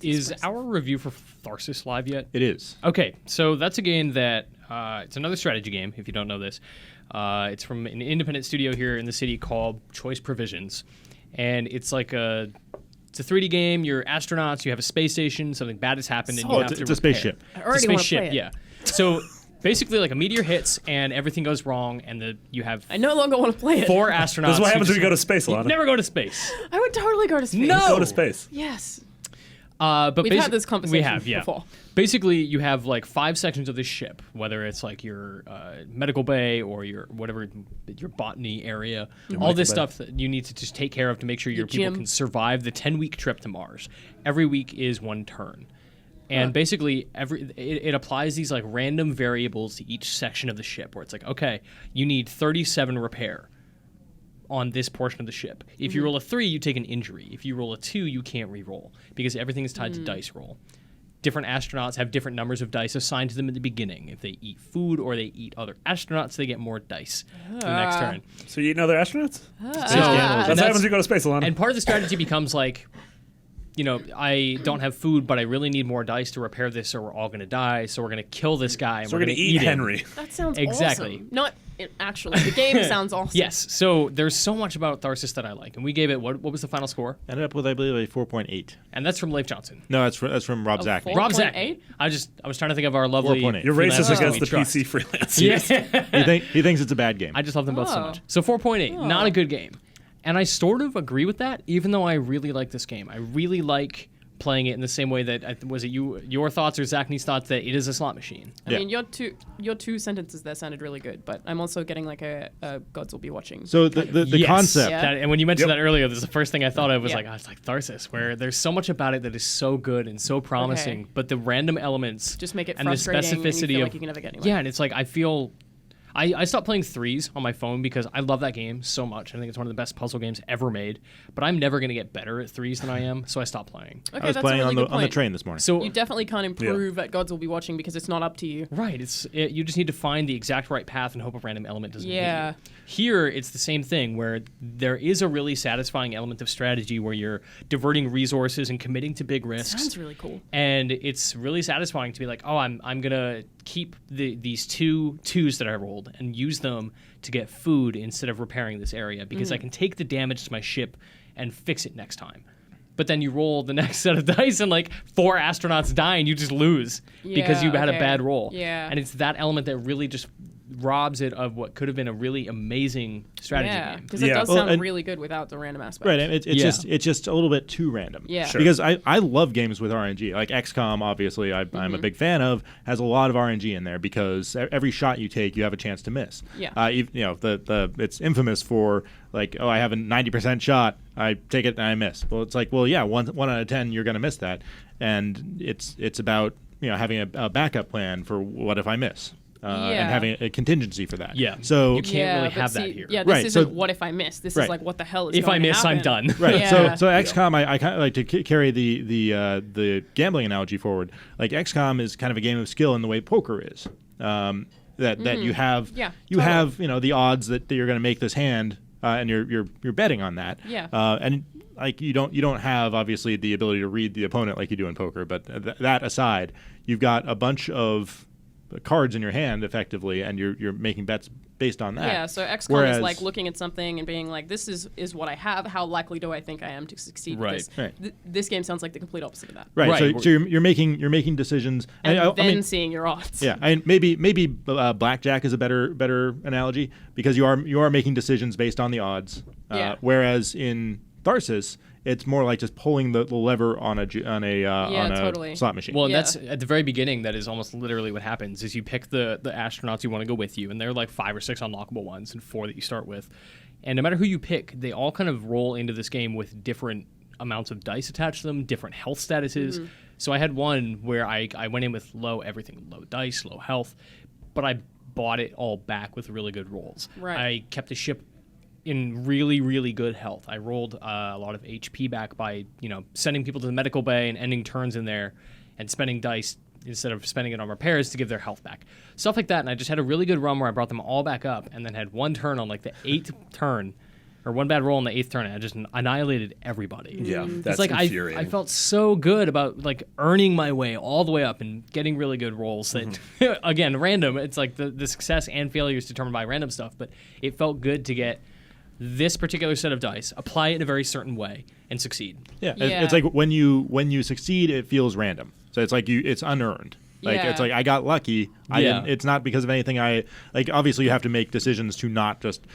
Is our review for Tharsis live yet? It is. Okay, so that's a game that it's another strategy game. If you don't know this, it's from an independent studio here in the city called Choice Provisions, and it's like it's a 3D game. You're astronauts. You have a space station. Something bad has happened, and you have to it's a spaceship. I already want to play it. Yeah. So basically, like a meteor hits and everything goes wrong, and you have I no longer want to play it. 4 astronauts. This is what happens who when you go to space, you Alana. never go to space. I would totally go to space. No! Go to space. Yes. But We've had this conversation we have, yeah. before. Basically, you have like 5 sections of the ship, whether it's like your medical bay or your whatever, your botany area, all this stuff that you need to just take care of to make sure your people gym. can survive the 10-week trip to Mars. Every week is 1 turn. And basically, it applies these like random variables to each section of the ship, where it's like, okay, you need 37 repair on this portion of the ship. If you roll a 3, you take an injury. If you roll a 2, you can't re-roll because everything is tied to dice roll. Different astronauts have different numbers of dice assigned to them at the beginning. If they eat food or they eat other astronauts, they get more dice the next turn. So you eat other astronauts? That's that's- what happens when you go to space, Alana. And part of the strategy becomes like, you know, I don't have food, but I really need more dice to repair this, or we're all going to die. So we're going to kill this guy. And so we're going to eat him. Henry. That sounds Exactly. awesome. Not actually. The game sounds awesome. Yes. So there's so much about Tharsis that I like, and we gave it what was the final score? Ended up with, I believe, a 4.8. And that's from Leif Johnson. No, that's from Rob Zach. 4.8? Rob Zach. I was trying to think of our lovely. 4.8. You're racist freelancers against that the we PC trust. freelancers. Yeah. He thinks it's a bad game. I just love them both so Oh. much. So 4.8, not a good game. And I sort of agree with that, even though I really like this game. I really like playing it in the same way that was it your thoughts or Zachny's thoughts that it is a slot machine. I mean, your two sentences there sounded really good, but I'm also getting like a Gods Will Be Watching. So the Yes. concept. Yeah. And when you mentioned that earlier, this is the first thing I thought of was Yeah. like, oh, it's like Tharsis, where there's so much about it that is so good and so promising, Okay. but the random elements Just make it and the frustrating and you specificity feel of like you can never get anywhere. yeah, and it's like I feel. I stopped playing 3s on my phone because I love that game so much. I think it's one of the best puzzle games ever made. But I'm never going to get better at 3s than I am, so I stopped playing. Okay, I was that's playing a really good on the point. train this morning. So You definitely can't improve at Gods Will Be Watching because it's not up to you. right, you just need to find the exact right path and hope a random element doesn't hit Yeah. you. Here, it's the same thing where there is a really satisfying element of strategy where you're diverting resources and committing to big risks. Sounds really cool. And it's really satisfying to be like, oh, I'm gonna keep these 2s that I rolled and use them to get food instead of repairing this area because I can take the damage to my ship and fix it next time. But then you roll the next set of dice and like 4 astronauts die and you just lose because you Yeah, had a okay. bad roll. Yeah. And it's that element that really just robs it of what could have been a really amazing strategy Yeah, game. because it Yeah. does Well, sound and- really good without the random aspect. Right, and it's Yeah. just a little bit too random. Yeah. Sure. Because I love games with RNG. Like XCOM, obviously, I'm a big fan of, has a lot of RNG in there because every shot you take, you have a chance to miss. Yeah. You know, it's infamous for like, oh, I have a 90% shot, I take it and I miss. Well, it's like, well, yeah, one out of 10, you're going to miss that, and it's about having a backup plan for what if I miss. And having a contingency for that. Yeah. So You can't really but have that here. Yeah, this Right, isn't so- what if I miss. This Right. is like what the hell is If going I miss, to I'm happen. done. Right. Yeah. So XCOM, I kind of like to carry the gambling analogy forward. Like XCOM is kind of a game of skill in the way poker is. That you have Yeah, you have the odds that you're going to make this hand, and you're betting on that. Yeah. And like you don't have obviously the ability to read the opponent like you do in poker. But that aside, you've got a bunch of cards in your hand effectively, and you're making bets based on that. Yeah, so XCOM Whereas- is like looking at something and being like, this is what I have. How likely do I think I am to succeed? Right. Because Right. this game sounds like the complete opposite of that. Right. Right. So you're making decisions. And I then mean, seeing your odds. yeah, maybe blackjack is a better analogy because you are making decisions based on the odds. Yeah. Whereas in Tharsis, it's more like just pulling the lever on a totally. slot machine. Well, and Yeah. that's at the very beginning. That is almost literally what happens. Is you pick the astronauts you want to go with you, and there are like 5 or 6 unlockable ones, and 4 that you start with. And no matter who you pick, they all kind of roll into this game with different amounts of dice attached to them, different health statuses. Mm-hmm. So I had one where I went in with low dice, low health, but I bought it all back with really good rolls. Right. I kept the ship in really, really good health. I rolled a lot of HP back by, sending people to the medical bay and ending turns in there and spending dice instead of spending it on repairs to give their health back. Stuff like that. And I just had a really good run where I brought them all back up and then had one turn on like the 8th turn or one bad roll on the 8th turn, and I just annihilated everybody. Yeah, It's that's like infuriating. I felt so good about like earning my way all the way up and getting really good rolls that, again, random. It's like the success and failure is determined by random stuff, but it felt good to get this particular set of dice, apply it in a very certain way, and succeed. Yeah, Yeah. it's like when you succeed, it feels random. So it's like it's unearned. Like Yeah. it's like I got lucky. Yeah. It's not because of anything I like. Obviously, you have to make decisions to not just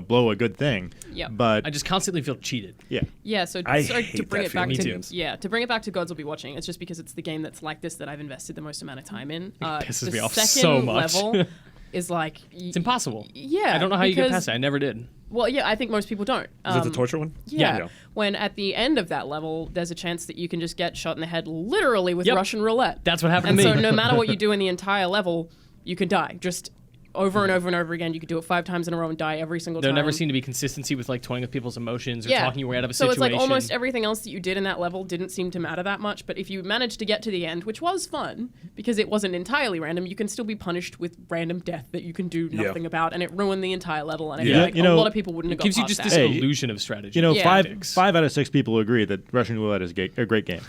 blow a good thing. Yep. But I just constantly feel cheated. yeah, Yeah, so I sorry, hate to bring that it back feeling to in games. to bring it back to Gods Will Be Watching. It's just because it's the game that's like this that I've invested the most amount of time in. pisses the me off second so much. level is like It's impossible. Yeah, I don't know how you get because- past it. I never did. Well, yeah, I think most people don't. Is it the torture one? Yeah. Yeah. When at the end of that level, there's a chance that you can just get shot in the head literally with Yep. Russian roulette. That's what happened And to so me. no matter what you do in the entire level, you can die. Just over and over and over again. You could do it 5 times in a row and die every single There time. never seemed to be consistency with like toying with people's emotions or Yeah. talking your way out of a So situation. it's like almost everything else that you did in that level didn't seem to matter that much. But if you managed to get to the end, which was fun because it wasn't entirely random, you can still be punished with random death that you can do Yeah. nothing about, and it ruined the entire level. And I Yeah. feel like You a know, lot of people wouldn't have It got gives you past just that. this Hey, illusion of strategy. Yeah. five out of 6 people agree that Russian roulette is a great game.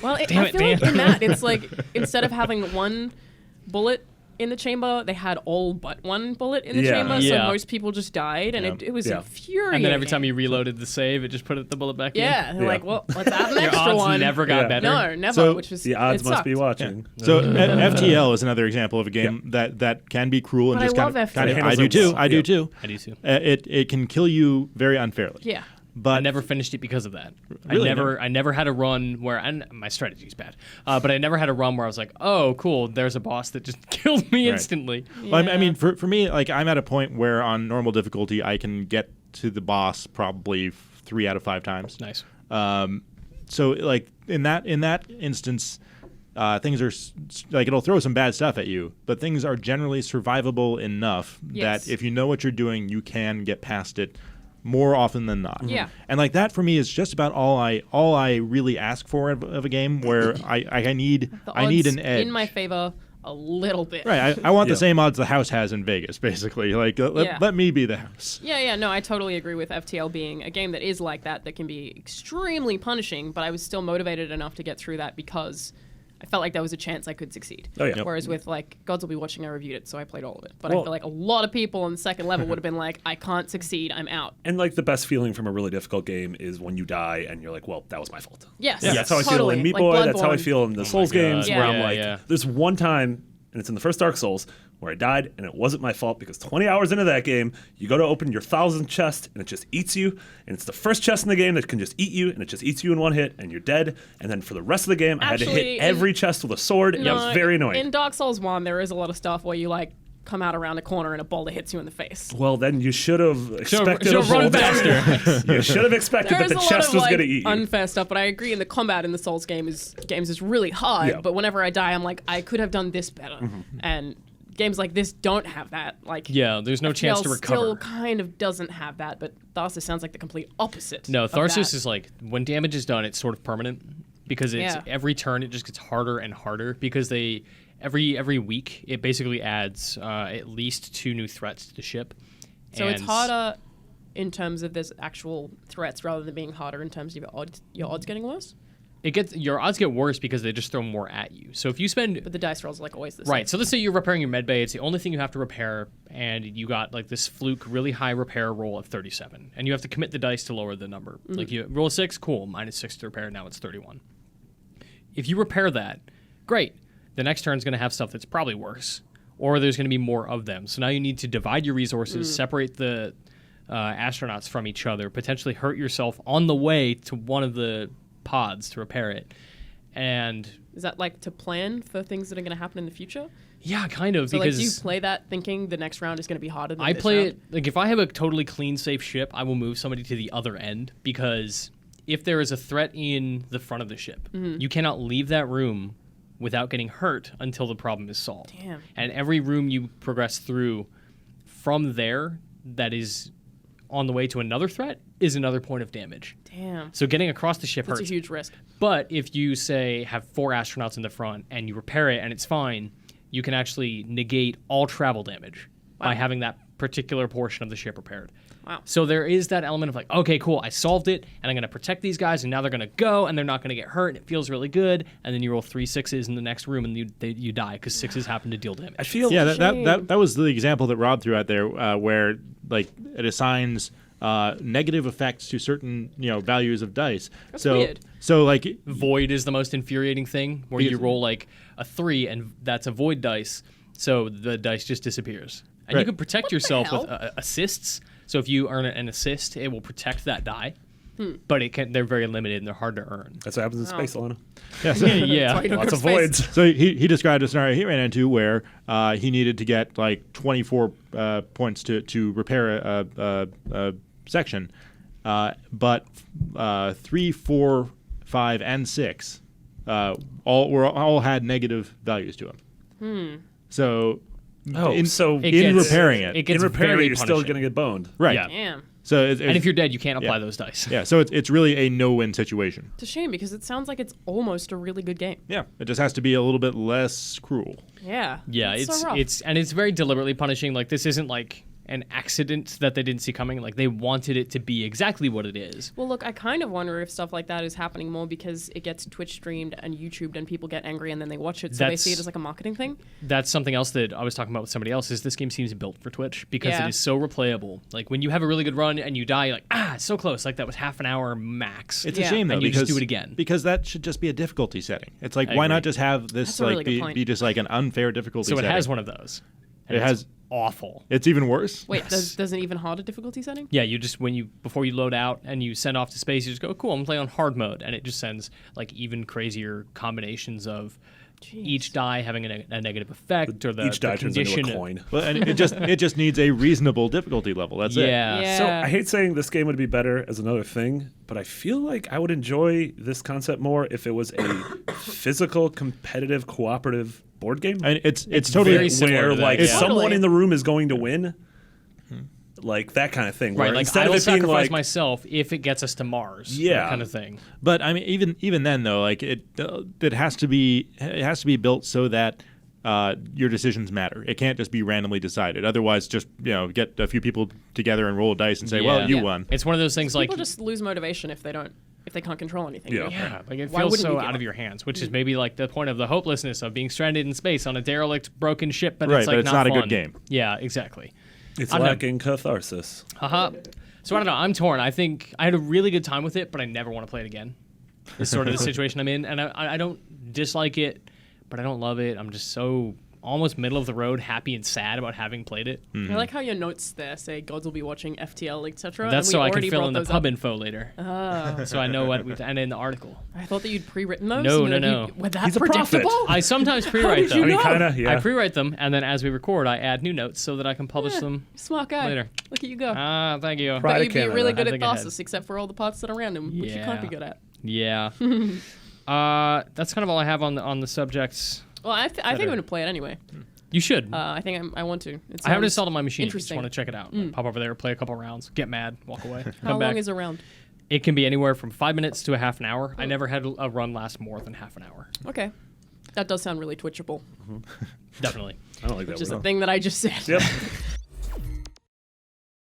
Well, Damn I it, feel like Dan. in that, it's like instead of having one bullet in the chamber, they had all but one bullet in the Yeah. chamber, Yeah. so most people just died, and Yeah. it was Yeah. infuriating. And then every time you reloaded the save, it just put the bullet back in. yeah, they're like, well, let's add an Your extra odds one. never got Yeah. better. No, never. So which was The odds it must sucked. be watching. So FTL is another example of a game that can be cruel and But I just love kind FTL. of. It I do handles too. it well. I do Yeah. too. I do too. It can kill you very unfairly. Yeah. But I never finished it because of that. Really? I never had a run where and my strategy's bad, but I never had a run where I was like, oh, cool, there's a boss that just killed me Right. instantly. Well, I mean, for me, like I'm at a point where on normal difficulty, I can get to the boss probably 3 out of 5 times. Nice. So like in that instance, things are like it'll throw some bad stuff at you, but things are generally survivable enough Yes. that if you know what you're doing, you can get past it more often than not. Yeah. And like that for me is just about all I really ask for of a game where I need The I need odds an edge. in my favor a little bit. Right, I want Yeah. the same odds the house has in Vegas, basically. Like, Yeah. let me be the house. Yeah, no, I totally agree with FTL being a game that is like that can be extremely punishing, but I was still motivated enough to get through that because I felt like there was a chance I could succeed. Oh, yeah. Yep. Whereas with like Gods Will Be Watching, I reviewed it, so I played all of it. But Well- I feel like a lot of people on the second level would have been like, I can't succeed, I'm out. And like the best feeling from a really difficult game is when you die and you're like, well, that was my fault. Yes, That's how I feel totally. in Meat Like Boy. That's how I Bloodborne. feel in the Souls God. games where I'm Yeah, like, yeah. there's one time, and it's in the first Dark Souls, where I died and it wasn't my fault because 20 hours into that game, you go to open your 1,000th chest and it just eats you. And it's the first chest in the game that can just eat you, and it just eats you in one hit and you're dead. And then for the rest of the game, I had to Actually, hit in- every chest with a sword, and it was very annoying. In Dark Souls 1, there is a lot of stuff where you like come out around a corner and a boulder hits you in the face. Well, then you should have expected a should've run boulder. faster. You should have expected There that is the a lot chest of was like, going to eat you. unfair stuff, but I agree. In the combat in the Souls games is really hard. Yeah. But whenever I die, I'm like, I could have done this better. Mm-hmm. And games like this don't have that. Like, Yeah, there's no chance to FTL recover. Still kind of doesn't have that, but Tharsis sounds like the complete opposite. No, of Tharsis that. is like when damage is done, it's sort of permanent because it's Yeah. every turn it just gets harder and harder because they every week it basically adds at least 2 new threats to the ship. So it's And harder in terms of there's actual threats rather than being harder in terms of your odds getting worse. It gets your odds get worse because they just throw more at you. So if you spend But the dice rolls are like always the same. right, so let's say you're repairing your med bay, it's the only thing you have to repair, and you got like this fluke really high repair roll of 37, and you have to commit the dice to lower the number. Like you roll a 6, cool, -6 to repair, now it's 31. If you repair that, great. The next turn's going to have stuff that's probably worse, or there's going to be more of them. So now you need to divide your resources, separate the astronauts from each other, potentially hurt yourself on the way to one of the pods to repair it. And Is that like to plan for things that are going to happen in the future? yeah, kind of, So because like, do you play that thinking the next round is going to be harder than I this play round? it like if I have a totally clean, safe ship, I will move somebody to the other end because if there is a threat in the front of the ship, Mm-hmm. you cannot leave that room without getting hurt until the problem is solved. Damn. And every room you progress through from there that is on the way to another threat is another point of damage. Damn. So getting across the ship That's a hurts. huge risk. But if you say have 4 astronauts in the front and you repair it and it's fine, you can actually negate all travel damage by having that particular portion of the ship repaired. Wow. So there is that element of like, okay, cool, I solved it, and I'm going to protect these guys, and now they're going to go, and they're not going to get hurt, and it feels really good. And then you roll 3 6s in the next room, and you die because 6s happen to deal damage. I feel Yeah, that was the example that Rob threw out there, where like it assigns negative effects to certain values of dice. That's so weird. so like Void is the most infuriating thing, where you roll like a 3, and that's a void dice, so the dice just disappears. And you Right. can protect What the yourself with hell? assists. So if you earn an assist, it will protect that die. But they're very limited and they're hard to earn. that's what happens in space, Alana. yes. Yeah. Why you don't Lots go of to space? voids. So he described a scenario he ran into where he needed to get like 24 points to repair a section, but 3, 4, 5, and 6 all had negative values to them. So so It in gets- repairing it, it gets in repairing very it, you're still punishing. going to get boned. right? Yeah. Damn. So And if you're dead, you can't apply those dice. yeah, so it's really a no-win situation. It's a shame because it sounds like it's almost a really good game. Yeah, it just has to be a little bit less cruel. Yeah. Yeah, so rough. it's very deliberately punishing. Like, this isn't like an accident that they didn't see coming. Like, they wanted it to be exactly what it is. Well, look, I kind of wonder if stuff like that is happening more because it gets Twitch streamed and YouTubed and people get angry and then they watch it, so they see it That's- as like a marketing thing. That's something else that I was talking about with somebody else. Is this game seems built for Twitch because Yeah. it is so replayable. Like, when you have a really good run and you die, you're like, it's so close. Like, that was half an hour max. It's Yeah. a shame though And you because just do it again. because that should just be a difficulty setting. It's like I why agree. not just have this That's a really good point. be just like an unfair difficulty So it setting? has one of those. And It it's has- awful. It's even worse. Wait, does an even harder difficulty setting? Yeah, you just before you load out and you send off to space, you just go, cool, I'm gonna play on hard mode, and it just sends like even crazier combinations of each die having a negative effect or the Each die the turns into condition. a coin. Well, and it just needs a reasonable difficulty level. That's it. Yeah. So I hate saying this game would be better as another thing, but I feel like I would enjoy this concept more if it was a physical, competitive, cooperative board game. And it's totally very similar where to that, like yeah. someone Totally. in the room is going to win, like that kind of thing. Right, Where like instead I will of it being sacrifice like, myself if it gets us to Mars. Yeah. that kind of thing. But I mean, even then though, like it has to be built so that your decisions matter. It can't just be randomly decided. Otherwise, just get a few people together and roll a dice and say, well, you Yeah. won. It's one of those things like People just lose motivation if they can't control anything. Yeah. yeah, like it Why feels wouldn't so we give out up? of your hands, which is maybe like the point of the hopelessness of being stranded in space on a derelict, broken ship. But Right, it's like but it's not a good fun. game. Yeah, exactly. it's I don't know. lacking catharsis. Haha. So I don't know. I'm torn. I think I had a really good time with it, but I never want to play it again. It's sort of the situation I'm in, and I don't dislike it, but I don't love it. I'm just so almost middle of the road, happy and sad about having played it. I like how your notes there say gods will be watching FTL, etc. That's and so we I can already fill brought in the those pub up. info later, Oh. so I know what we and in the article. I thought that you'd pre-written those. No, and no, then no. Were that He's a prophet. predictable? I sometimes pre-write did you them. know? kind of, yeah. I pre-write them, and then as we record, I add new notes so that I can publish them. Smart guy. later. Look at you go. Thank you. Pride But of you'd be Canada. really good I at think I had- Tharsis, except for all the parts that are random, which you can't be Yeah. good at. Yeah. That's kind of all I have on the subjects. Well, I think I'm going to play it anyway. You should. I think I want to. It I have it sounds installed on my machine. Just Interesting. want to check it out. Pop over there, play a couple rounds, get mad, walk away, come How back. long is a round? It can be anywhere from 5 minutes to a half an hour. I never had a run last more than half an hour. Okay. That does sound really twitchable, Definitely. I don't like that which is word. the thing that I just said. Yep.